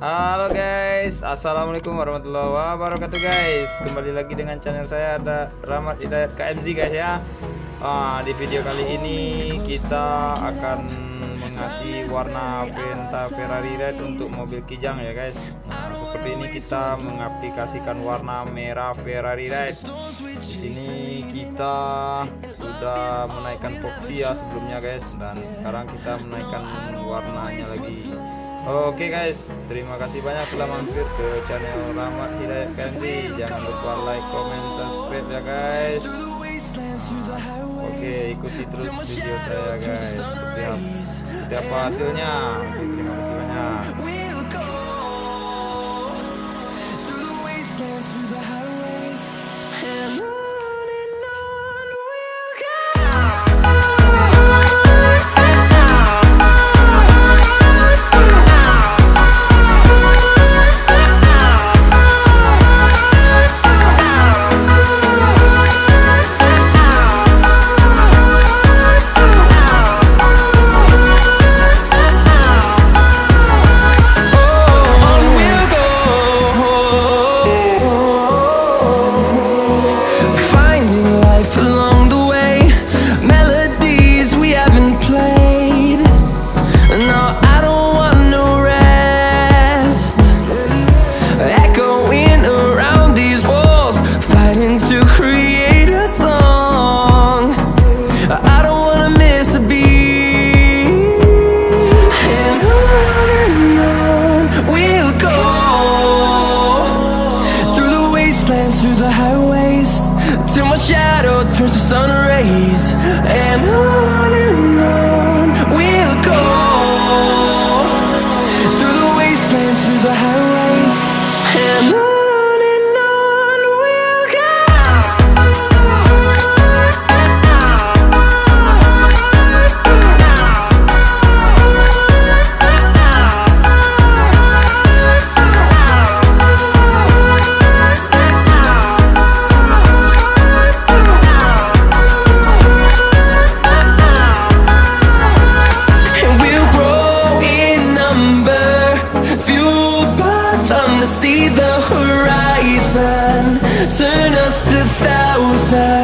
Halo guys, assalamualaikum warahmatullahi wabarakatuh guys. Kembali lagi dengan channel saya, ada Rahmat Hidayat KMZ guys ya. Di video kali ini kita akan mengasih warna Penta Ferary Red untuk mobil kijang ya guys. Seperti ini kita mengaplikasikan warna merah Ferary Red. Di sini kita sudah menaikkan epoxy ya sebelumnya guys, dan sekarang kita menaikkan warnanya lagi. Oke guys, terima kasih banyak telah mampir ke channel Rahmat Hidayat KMZ. Jangan lupa like, comment, subscribe ya guys. Oke, ikuti terus video saya guys. Seperti apa hasilnya. Terima kasih banyak. Till my shadow turns to sun rays, and on we'll go, through the wastelands, through the highways, and on we'll go. See the horizon, turn us to thousands.